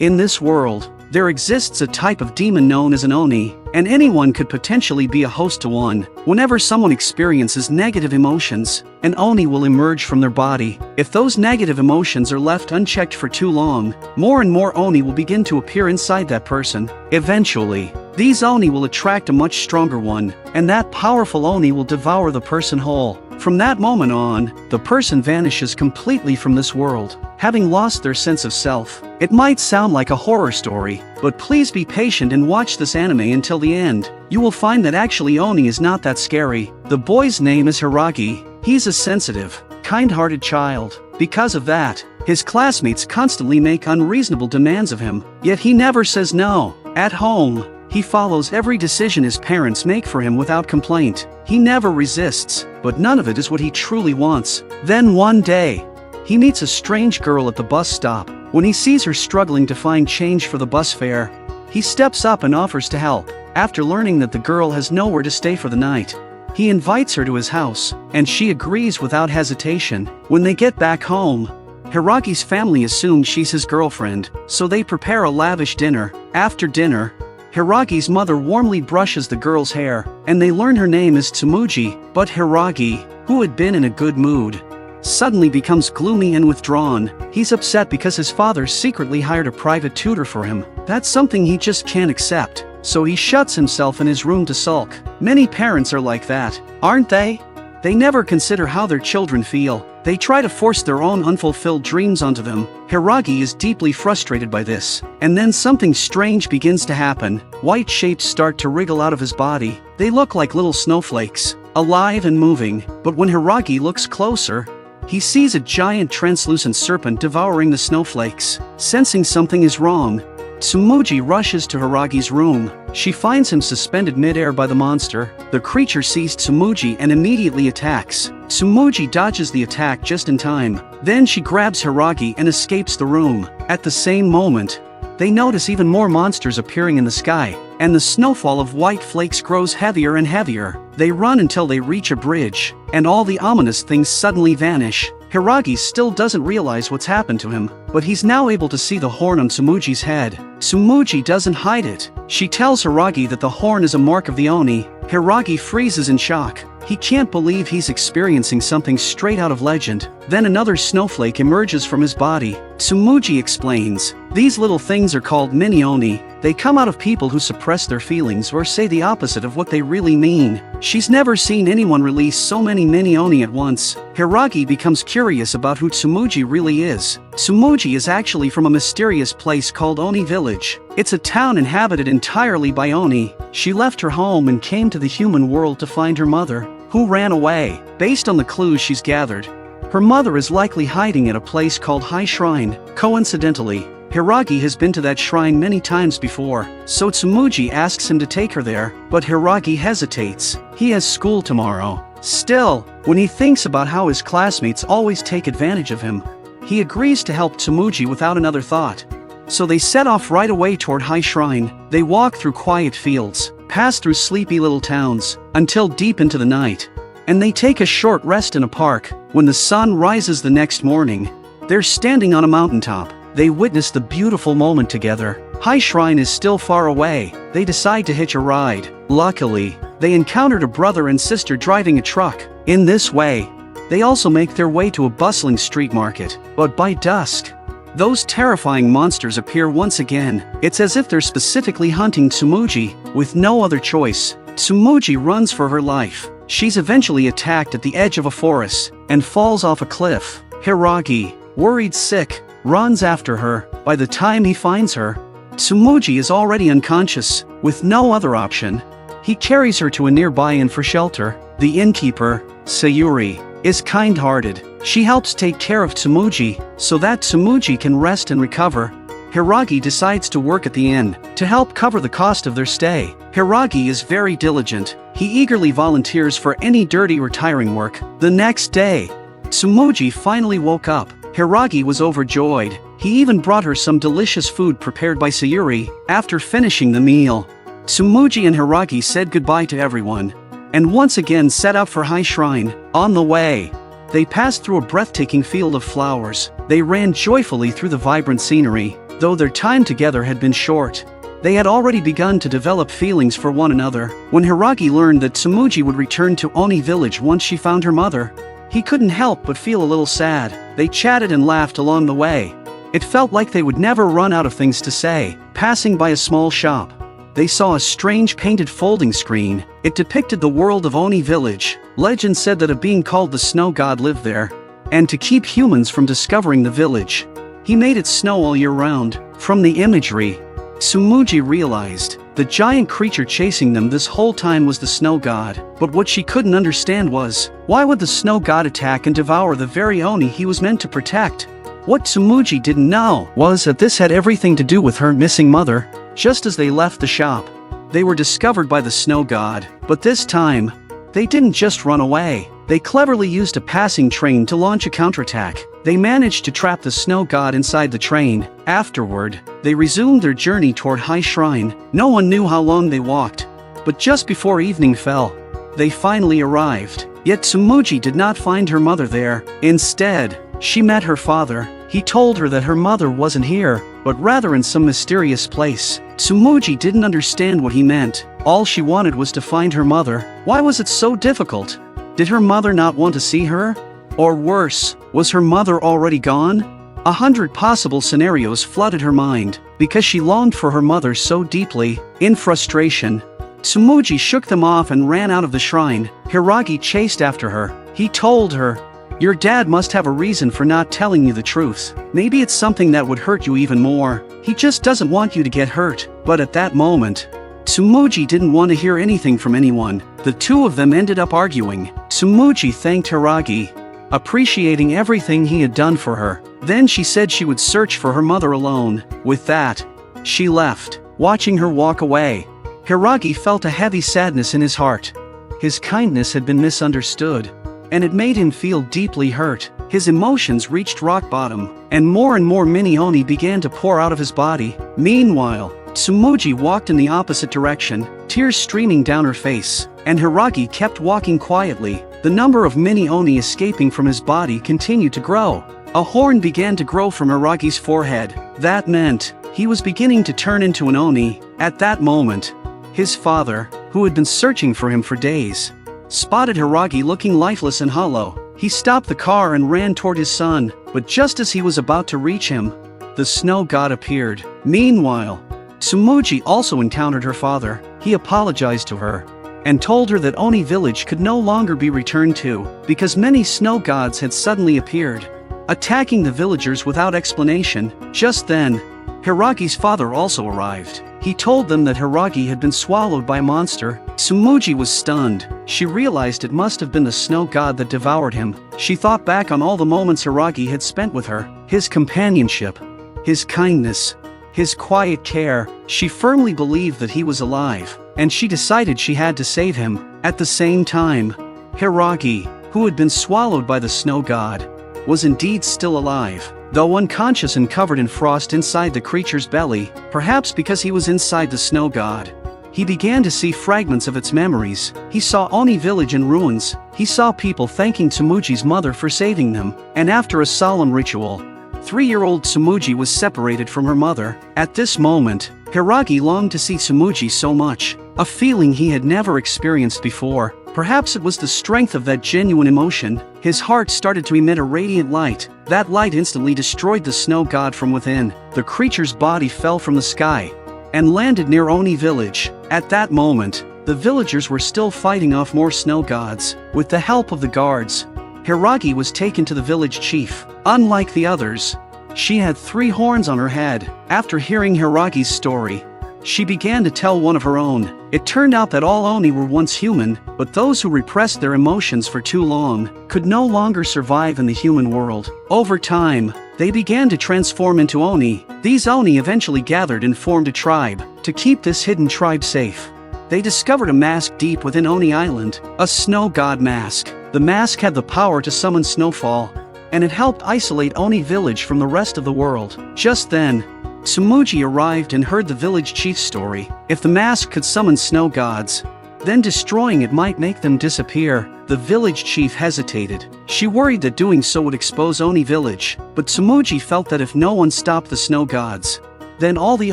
In this world, there exists a type of demon known as an Oni, and anyone could potentially be a host to one. Whenever someone experiences negative emotions, an Oni will emerge from their body. If those negative emotions are left unchecked for too long, more and more Oni will begin to appear inside that person. Eventually, these Oni will attract a much stronger one, and that powerful Oni will devour the person whole. From that moment on, the person vanishes completely from this world, having lost their sense of self. It might sound like a horror story, but please be patient and watch this anime until the end. You will find that actually Oni is not that scary. The boy's name is Hiagi. He's a sensitive, kind-hearted child. Because of that, his classmates constantly make unreasonable demands of him, yet he never says no. At home, he follows every decision his parents make for him without complaint. He never resists, but none of it is what he truly wants. Then one day, he meets a strange girl at the bus stop. When he sees her struggling to find change for the bus fare, he steps up and offers to help. After learning that the girl has nowhere to stay for the night, he invites her to his house, and she agrees without hesitation. When they get back home, Hiragi's family assumes she's his girlfriend, so they prepare a lavish dinner. After dinner, Hiragi's mother warmly brushes the girl's hair, and they learn her name is Tsumuji. But Hiragi, who had been in a good mood, suddenly becomes gloomy and withdrawn. He's upset because his father secretly hired a private tutor for him. That's something he just can't accept, so he shuts himself in his room to sulk. Many parents are like that, aren't they? They never consider how their children feel. They try to force their own unfulfilled dreams onto them. Hiragi is deeply frustrated by this. And then something strange begins to happen. White shapes start to wriggle out of his body. They look like little snowflakes, alive and moving. But when Hiragi looks closer, he sees a giant translucent serpent devouring the snowflakes. Sensing something is wrong, Tsumuji rushes to Hiragi's room. She finds him suspended mid-air by the monster. The creature sees Tsumuji and immediately attacks. Tsumuji dodges the attack just in time. Then she grabs Hiragi and escapes the room. At the same moment, they notice even more monsters appearing in the sky, and the snowfall of white flakes grows heavier and heavier. They run until they reach a bridge, and all the ominous things suddenly vanish. Hiragi still doesn't realize what's happened to him, but he's now able to see the horn on Tsumuji's head. Tsumuji doesn't hide it. She tells Hiragi that the horn is a mark of the Oni. Hiragi freezes in shock. He can't believe he's experiencing something straight out of legend. Then another snowflake emerges from his body. Tsumuji explains, "These little things are called mini-Oni. They come out of people who suppress their feelings or say the opposite of what they really mean." She's never seen anyone release so many mini-Oni at once. Hiragi becomes curious about who Tsumuji really is. Tsumuji is actually from a mysterious place called Oni Village. It's a town inhabited entirely by Oni. She left her home and came to the human world to find her mother, who ran away. Based on the clues she's gathered, her mother is likely hiding at a place called High Shrine. Coincidentally, Hiragi has been to that shrine many times before, so Tsumuji asks him to take her there, but Hiragi hesitates. He has school tomorrow. Still, when he thinks about how his classmates always take advantage of him, he agrees to help Tsumuji without another thought. So they set off right away toward High Shrine. They walk through quiet fields, pass through sleepy little towns, until deep into the night. And they take a short rest in a park. When the sun rises the next morning, they're standing on a mountaintop. They witness the beautiful moment together. High Shrine is still far away. They decide to hitch a ride. Luckily, they encountered a brother and sister driving a truck. In this way, they also make their way to a bustling street market. But by dusk, those terrifying monsters appear once again. It's as if they're specifically hunting Tsumuji. With no other choice, Tsumuji runs for her life. She's eventually attacked at the edge of a forest and falls off a cliff. Hiragi, worried sick, runs after her. By the time he finds her, Tsumuji is already unconscious. With no other option, he carries her to a nearby inn for shelter. The innkeeper, Sayuri, is kind-hearted. She helps take care of Tsumuji so that Tsumuji can rest and recover. Hiragi decides to work at the inn to help cover the cost of their stay. Hiragi is very diligent. He eagerly volunteers for any dirty or tiring work. The next day, Tsumuji finally woke up. Hiragi was overjoyed. He even brought her some delicious food prepared by Sayuri. After finishing the meal, Tsumuji and Hiragi said goodbye to everyone, and once again set out for High Shrine. On the way, they passed through a breathtaking field of flowers. They ran joyfully through the vibrant scenery. Though their time together had been short, they had already begun to develop feelings for one another. When Hiagi learned that Tsumuji would return to Oni Village once she found her mother, he couldn't help but feel a little sad. They chatted and laughed along the way. It felt like they would never run out of things to say. Passing by a small shop, they saw a strange painted folding screen. It depicted the world of Oni Village. Legend said that a being called the Snow God lived there, and to keep humans from discovering the village, he made it snow all year round. From the imagery, Tsumuji realized the giant creature chasing them this whole time was the Snow God. But what she couldn't understand was, why would the Snow God attack and devour the very Oni he was meant to protect? What Tsumuji didn't know was that this had everything to do with her missing mother. Just as they left the shop, they were discovered by the Snow God. But this time, they didn't just run away. They cleverly used a passing train to launch a counterattack. They managed to trap the Snow God inside the train. Afterward, they resumed their journey toward High Shrine. No one knew how long they walked, but just before evening fell, they finally arrived. Yet Tsumuji did not find her mother there. Instead, she met her father. He told her that her mother wasn't here, but rather in some mysterious place. Tsumuji didn't understand what he meant. All she wanted was to find her mother. Why was it so difficult? Did her mother not want to see her? Or worse, was her mother already gone? 100 possible scenarios flooded her mind, because she longed for her mother so deeply. In frustration, Tsumuji shook them off and ran out of the shrine. Hiagi chased after her. He told her, "Your dad must have a reason for not telling you the truth. Maybe it's something that would hurt you even more. He just doesn't want you to get hurt." But at that moment, Tsumuji didn't want to hear anything from anyone. The two of them ended up arguing. Tsumuji thanked Hiagi, appreciating everything he had done for her. Then she said she would search for her mother alone. With that, she left. Watching her walk away, Hiagi felt a heavy sadness in his heart. His kindness had been misunderstood, and it made him feel deeply hurt. His emotions reached rock bottom, and more mini Oni began to pour out of his body. Meanwhile, Tsumuji walked in the opposite direction, tears streaming down her face, and Hiagi kept walking quietly. The number of mini Oni escaping from his body continued to grow. A horn began to grow from Hiragi's forehead. That meant he was beginning to turn into an Oni. At that moment, his father, who had been searching for him for days, spotted Hiagi looking lifeless and hollow. He stopped the car and ran toward his son, but just as he was about to reach him, the Snow God appeared. Meanwhile, Tsumuji also encountered her father. He apologized to her and told her that Oni Village could no longer be returned to because many snow gods had suddenly appeared, attacking the villagers without explanation. Just then, Hiragi's father also arrived. He told them that Hiagi had been swallowed by a monster. Tsumuji was stunned. She realized it must have been the snow god that devoured him. She thought back on all the moments Hiagi had spent with her, his companionship, his kindness, his quiet care. She firmly believed that he was alive, and she decided she had to save him. At the same time, Hiagi, who had been swallowed by the snow god, was indeed still alive, though unconscious and covered in frost inside the creature's belly, perhaps because he was inside the snow god. He began to see fragments of its memories. He saw Oni Village in ruins. He saw people thanking Tsumuji's mother for saving them, and after a solemn ritual, 3-year-old Tsumuji was separated from her mother. At this moment, Hiagi longed to see Tsumuji so much, a feeling he had never experienced before. Perhaps it was the strength of that genuine emotion. His heart started to emit a radiant light. That light instantly destroyed the snow god from within. The creature's body fell from the sky and landed near Oni Village. At that moment, the villagers were still fighting off more snow gods. With the help of the guards, Hiagi was taken to the village chief. Unlike the others, she had 3 horns on her head. After hearing Hiragi's story, she began to tell one of her own. It turned out that all Oni were once human, but those who repressed their emotions for too long could no longer survive in the human world. Over time, they began to transform into Oni. These Oni eventually gathered and formed a tribe. To keep this hidden tribe safe, they discovered a mask deep within Oni Island, a snow god mask. The mask had the power to summon snowfall, and it helped isolate Oni Village from the rest of the world. Just then, Tsumuji arrived and heard the village chief's story. If the mask could summon snow gods, then destroying it might make them disappear. The village chief hesitated. She worried that doing so would expose Oni Village, but Tsumuji felt that if no one stopped the snow gods, then all the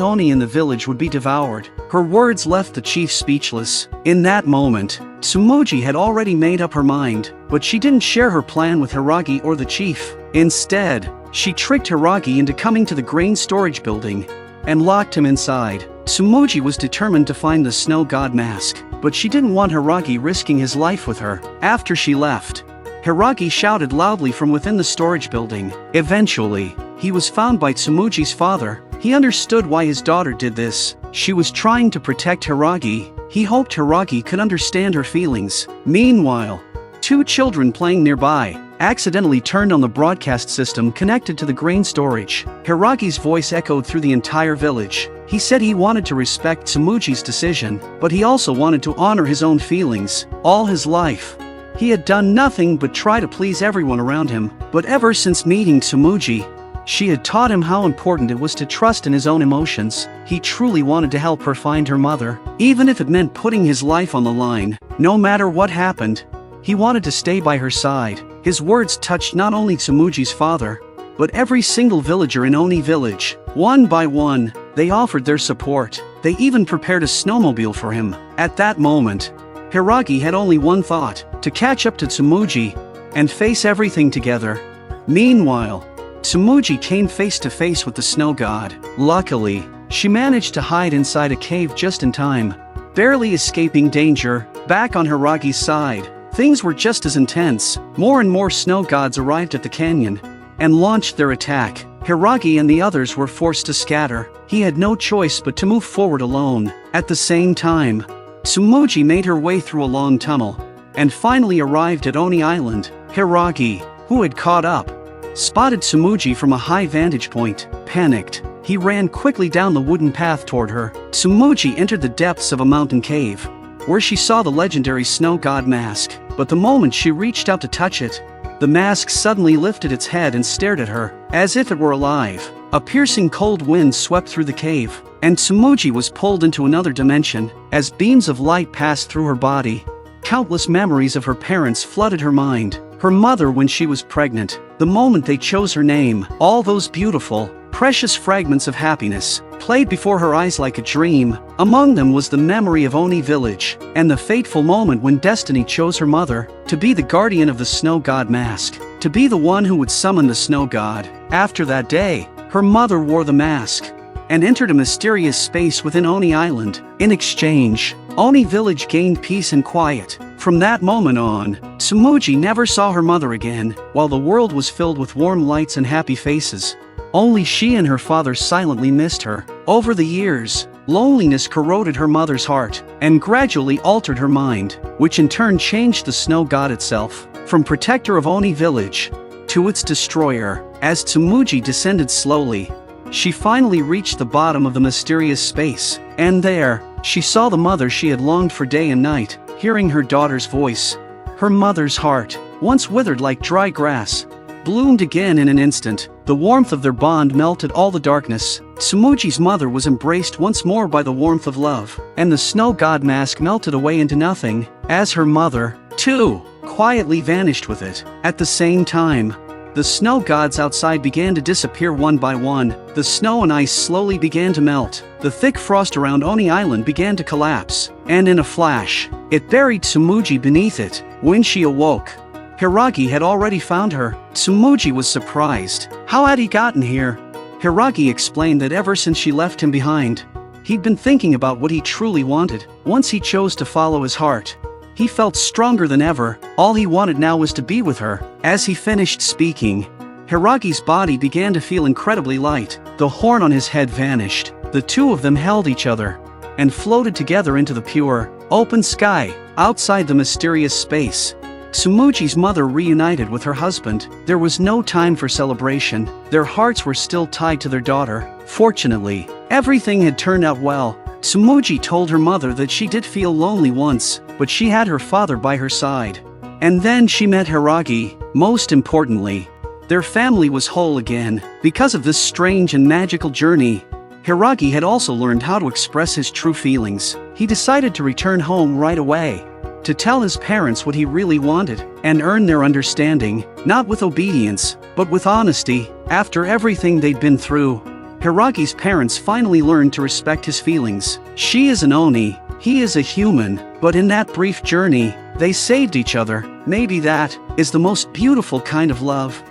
Oni in the village would be devoured. Her words left the chief speechless. In that moment, Tsumuji had already made up her mind, but she didn't share her plan with Hiagi or the chief. Instead, she tricked Hiagi into coming to the grain storage building and locked him inside. Tsumuji was determined to find the snow god mask, but she didn't want Hiagi risking his life with her. After she left, Hiagi shouted loudly from within the storage building. Eventually, he was found by Tsumuji's father. He understood why his daughter did this. She was trying to protect Hiagi. He hoped Hiagi could understand her feelings. Meanwhile, two children playing nearby accidentally turned on the broadcast system connected to the grain storage. Hiragi's voice echoed through the entire village. He said he wanted to respect Tsumuji's decision, but he also wanted to honor his own feelings. All his life, he had done nothing but try to please everyone around him. But ever since meeting Tsumuji, she had taught him how important it was to trust in his own emotions. He truly wanted to help her find her mother, even if it meant putting his life on the line. No matter what happened, he wanted to stay by her side. His words touched not only Tsumuji's father, but every single villager in Oni Village. One by one, they offered their support. They even prepared a snowmobile for him. At that moment, Hiagi had only one thought: to catch up to Tsumuji and face everything together. Meanwhile, Tsumuji came face to face with the snow god. Luckily, she managed to hide inside a cave just in time, barely escaping danger. Back on Hiragi's side, things were just as intense. More and more snow gods arrived at the canyon and launched their attack. Hiragi and the others were forced to scatter. He had no choice but to move forward alone. At the same time, Tsumuji made her way through a long tunnel and finally arrived at Oni Island. Hiragi, who had caught up, spotted Tsumuji from a high vantage point. Panicked, he ran quickly down the wooden path toward her. Tsumuji entered the depths of a mountain cave, where she saw the legendary snow god mask. But the moment she reached out to touch it, the mask suddenly lifted its head and stared at her, as if it were alive. A piercing cold wind swept through the cave, and Tsumuji was pulled into another dimension. As beams of light passed through her body, countless memories of her parents flooded her mind. Her mother when she was pregnant, the moment they chose her name, all those beautiful, precious fragments of happiness played before her eyes like a dream. Among them was the memory of Oni Village, and the fateful moment when destiny chose her mother to be the guardian of the snow god mask, to be the one who would summon the snow god. After that day, her mother wore the mask and entered a mysterious space within Oni Island. In exchange, Oni Village gained peace and quiet. From that moment on, Tsumuji never saw her mother again. While the world was filled with warm lights and happy faces, only she and her father silently missed her. Over the years, loneliness corroded her mother's heart and gradually altered her mind, which in turn changed the snow god itself, from protector of Oni Village to its destroyer. As Tsumuji descended slowly, she finally reached the bottom of the mysterious space, and there, she saw the mother she had longed for day and night. Hearing her daughter's voice, her mother's heart, once withered like dry grass, bloomed again in an instant. The warmth of their bond melted all the darkness. Tsumuji's mother was embraced once more by the warmth of love, and the snow god mask melted away into nothing, as her mother, too, quietly vanished with it. At the same time, the snow gods outside began to disappear one by one. The snow and ice slowly began to melt. The thick frost around Oni Island began to collapse, and in a flash, it buried Tsumuji beneath it. When she awoke, Hiragi had already found her. Tsumuji was surprised. How had he gotten here? Hiragi explained that ever since she left him behind, he'd been thinking about what he truly wanted. Once he chose to follow his heart, he felt stronger than ever. All he wanted now was to be with her. As he finished speaking, Hiragi's body began to feel incredibly light. The horn on his head vanished. The two of them held each other and floated together into the pure, open sky. Outside the mysterious space, Tsumuji's mother reunited with her husband. There was no time for celebration. Their hearts were still tied to their daughter. Fortunately, everything had turned out well. Tsumuji told her mother that she did feel lonely once, but she had her father by her side. And then she met Hiragi. Most importantly, their family was whole again. Because of this strange and magical journey, Hiragi had also learned how to express his true feelings. He decided to return home right away, to tell his parents what he really wanted, and earn their understanding, not with obedience, but with honesty. After everything they'd been through, Hiragi's parents finally learned to respect his feelings. She is an Oni, he is a human, but in that brief journey, they saved each other. Maybe that is the most beautiful kind of love.